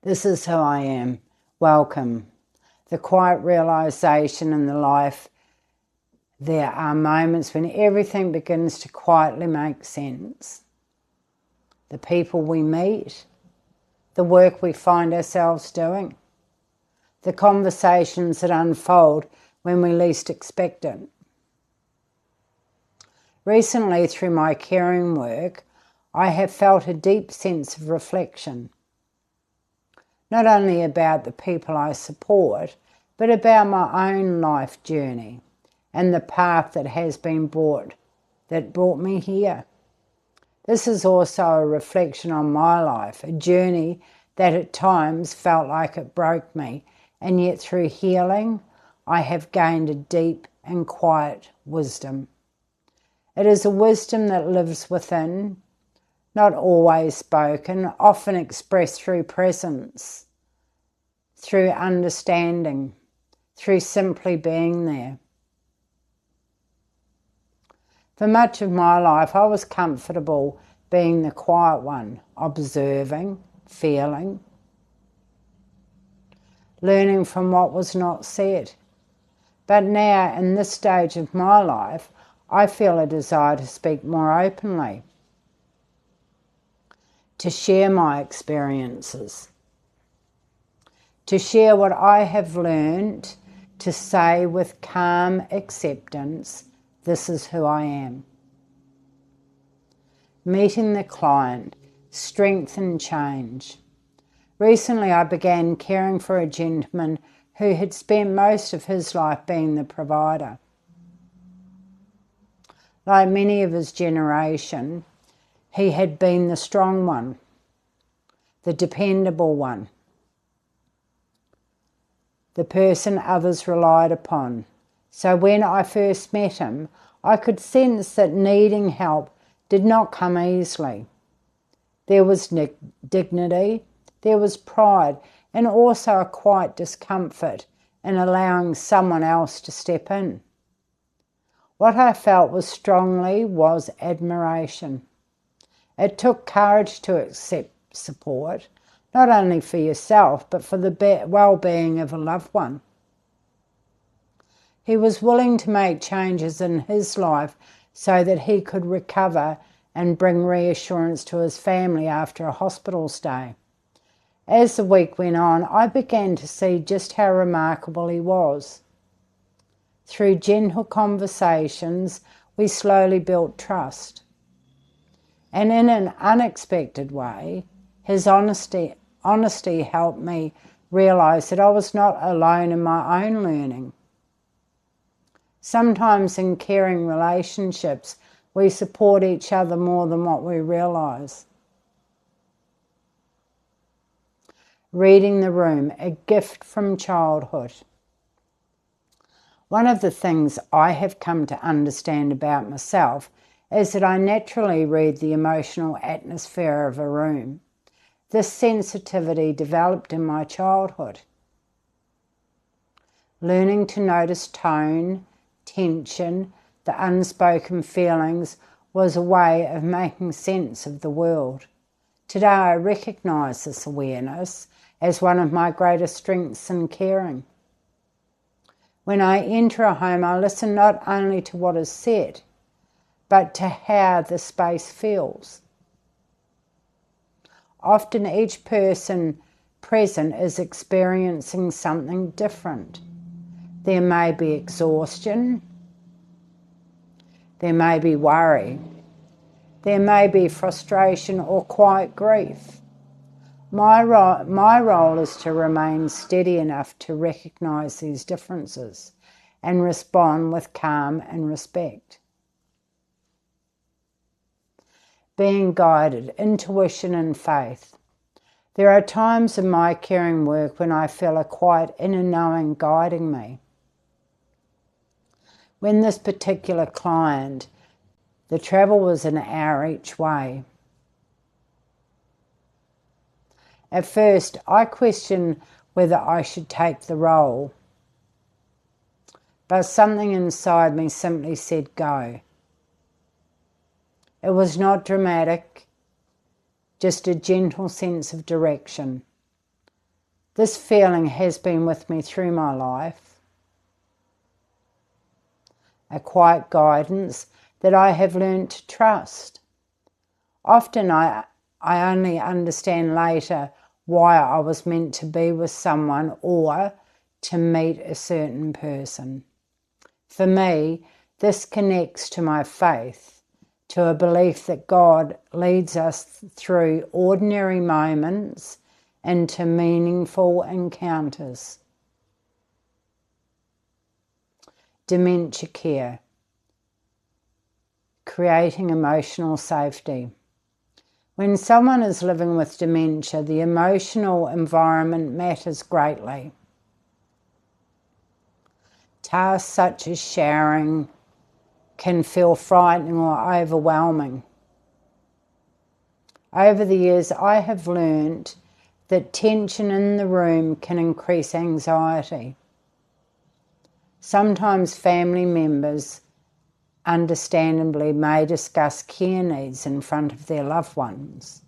This is who I am. Welcome. The quiet realization in the life. There are moments when everything begins to quietly make sense. The people we meet, the work we find ourselves doing, the conversations that unfold when we least expect it. Recently, through my caring work, I have felt a deep sense of reflection, not only about the people I support, but about my own life journey and the path that brought me here. This is also a reflection on my life, a journey that at times felt like it broke me, and yet through healing, I have gained a deep and quiet wisdom. It is a wisdom that lives within, not always spoken, often expressed through presence, through understanding, through simply being there. For much of my life, I was comfortable being the quiet one, observing, feeling, learning from what was not said. But now, in this stage of my life, I feel a desire to speak more openly, to share my experiences, to share what I have learned, to say with calm acceptance, this is who I am. Meeting the client, strength and change. Recently I began caring for a gentleman who had spent most of his life being the provider. Like many of his generation, he had been the strong one, the dependable one, the person others relied upon. So when I first met him, I could sense that needing help did not come easily. There was dignity, there was pride, and also a quiet discomfort in allowing someone else to step in. What I felt was admiration. It took courage to accept support, not only for yourself, but for the well-being of a loved one. He was willing to make changes in his life so that he could recover and bring reassurance to his family after a hospital stay. As the week went on, I began to see just how remarkable he was. Through gentle conversations, we slowly built trust. And in an unexpected way, his honesty helped me realize that I was not alone in my own learning. Sometimes in caring relationships, we support each other more than what we realize. Reading the room, a gift from childhood. One of the things I have come to understand about myself is that I naturally read the emotional atmosphere of a room. This sensitivity developed in my childhood. Learning to notice tone, tension, the unspoken feelings was a way of making sense of the world. Today I recognise this awareness as one of my greatest strengths in caring. When I enter a home, I listen not only to what is said, but to how the space feels. Often each person present is experiencing something different. There may be exhaustion, there may be worry, there may be frustration or quiet grief. My role is to remain steady enough to recognise these differences and respond with calm and respect. Being guided, intuition and faith. There are times in my caring work when I feel a quiet inner knowing guiding me. When this particular client, the travel was an hour each way. At first, I questioned whether I should take the role, but something inside me simply said go. It was not dramatic, just a gentle sense of direction. This feeling has been with me through my life, a quiet guidance that I have learned to trust. Often I only understand later why I was meant to be with someone or to meet a certain person. For me, this connects to my faith, to a belief that God leads us through ordinary moments into meaningful encounters. Dementia care, creating emotional safety. When someone is living with dementia, the emotional environment matters greatly. Tasks such as showering can feel frightening or overwhelming. Over the years, I have learned that tension in the room can increase anxiety. Sometimes family members, understandably, may discuss care needs in front of their loved ones.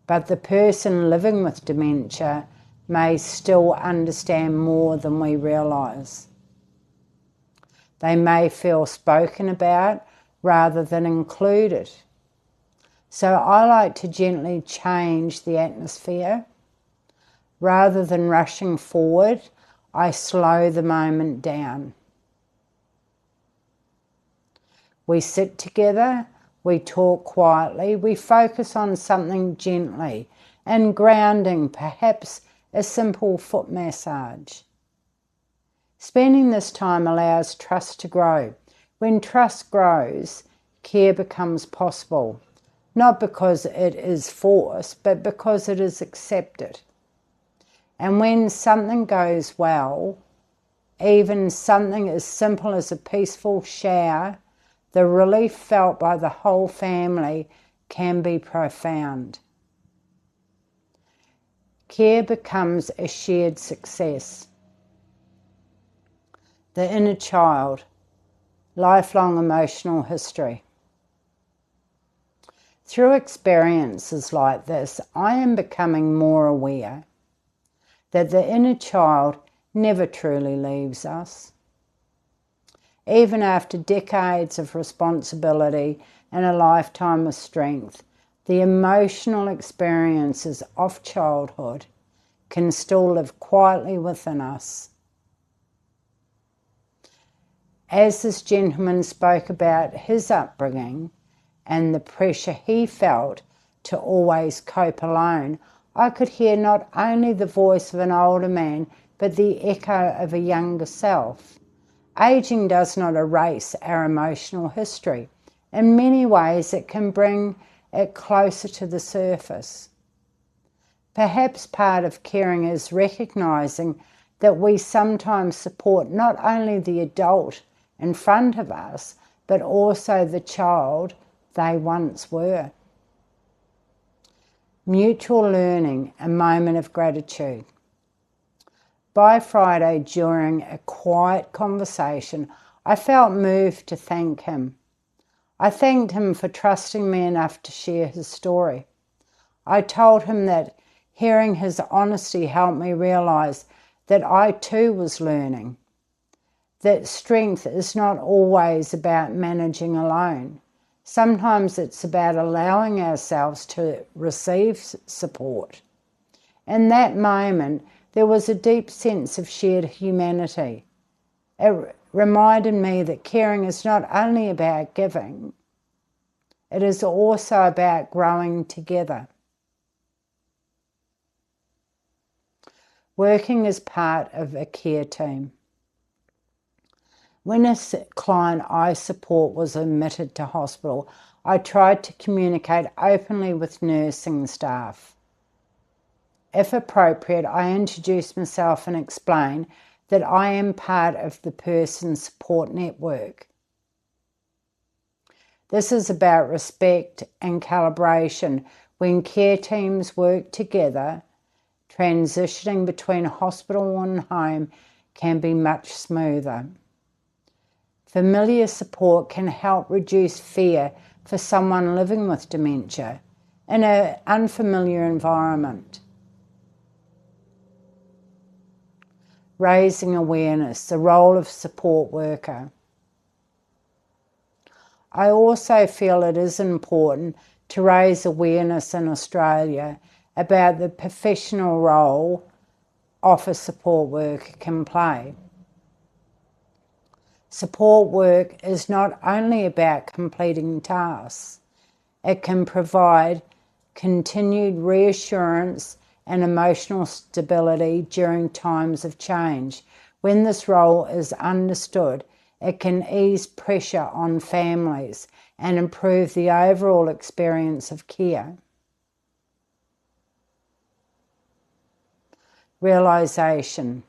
But the person living with dementia may still understand more than we realise. They may feel spoken about rather than included. So I like to gently change the atmosphere. Rather than rushing forward, I slow the moment down. We sit together, we talk quietly, we focus on something gently and grounding, perhaps a simple foot massage. Spending this time allows trust to grow. When trust grows, care becomes possible, not because it is forced, but because it is accepted. And when something goes well, even something as simple as a peaceful shower, the relief felt by the whole family can be profound. Care becomes a shared success. The inner child, lifelong emotional history. Through experiences like this, I am becoming more aware that the inner child never truly leaves us. Even after decades of responsibility and a lifetime of strength, the emotional experiences of childhood can still live quietly within us. As this gentleman spoke about his upbringing and the pressure he felt to always cope alone, I could hear not only the voice of an older man, but the echo of a younger self. Aging does not erase our emotional history. In many ways, it can bring it closer to the surface. Perhaps part of caring is recognising that we sometimes support not only the adult in front of us, but also the child they once were. Mutual learning, a moment of gratitude. By Friday, during a quiet conversation, I felt moved to thank him. I thanked him for trusting me enough to share his story. I told him that hearing his honesty helped me realise that I too was learning, that strength is not always about managing alone. Sometimes it's about allowing ourselves to receive support. In that moment, there was a deep sense of shared humanity. It reminded me that caring is not only about giving, it is also about growing together. Working as part of a care team. When a client I support was admitted to hospital, I tried to communicate openly with nursing staff. If appropriate, I introduce myself and explain that I am part of the person's support network. This is about respect and calibration. When care teams work together, transitioning between hospital and home can be much smoother. Familiar support can help reduce fear for someone living with dementia in an unfamiliar environment. raising awareness, the role of support worker. I also feel it is important to raise awareness in Australia about the professional role office support worker can play. Support work is not only about completing tasks, it can provide continued reassurance and emotional stability during times of change. When this role is understood, it can ease pressure on families and improve the overall experience of care. Realisation,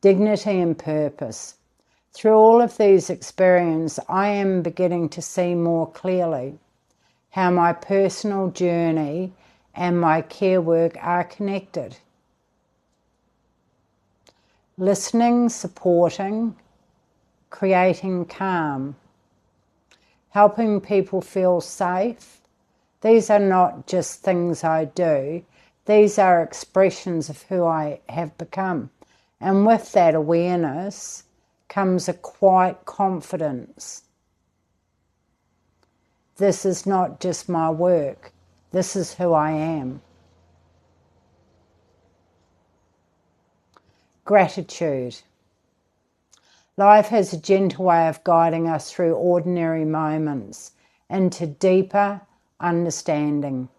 dignity and purpose. Through all of these experiences, I am beginning to see more clearly how my personal journey and my care work are connected. Listening, supporting, creating calm, helping people feel safe. These are not just things I do, these are expressions of who I have become. And with that awareness comes a quiet confidence. This is not just my work, this is who I am. Gratitude. Life has a gentle way of guiding us through ordinary moments into deeper understanding.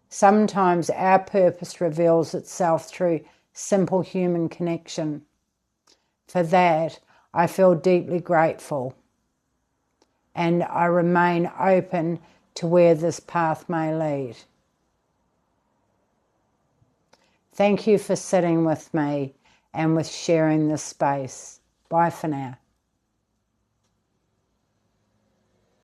Sometimes our purpose reveals itself through simple human connection. For that, I feel deeply grateful, and I remain open to where this path may lead. Thank you for sitting with me and with sharing this space. Bye for now.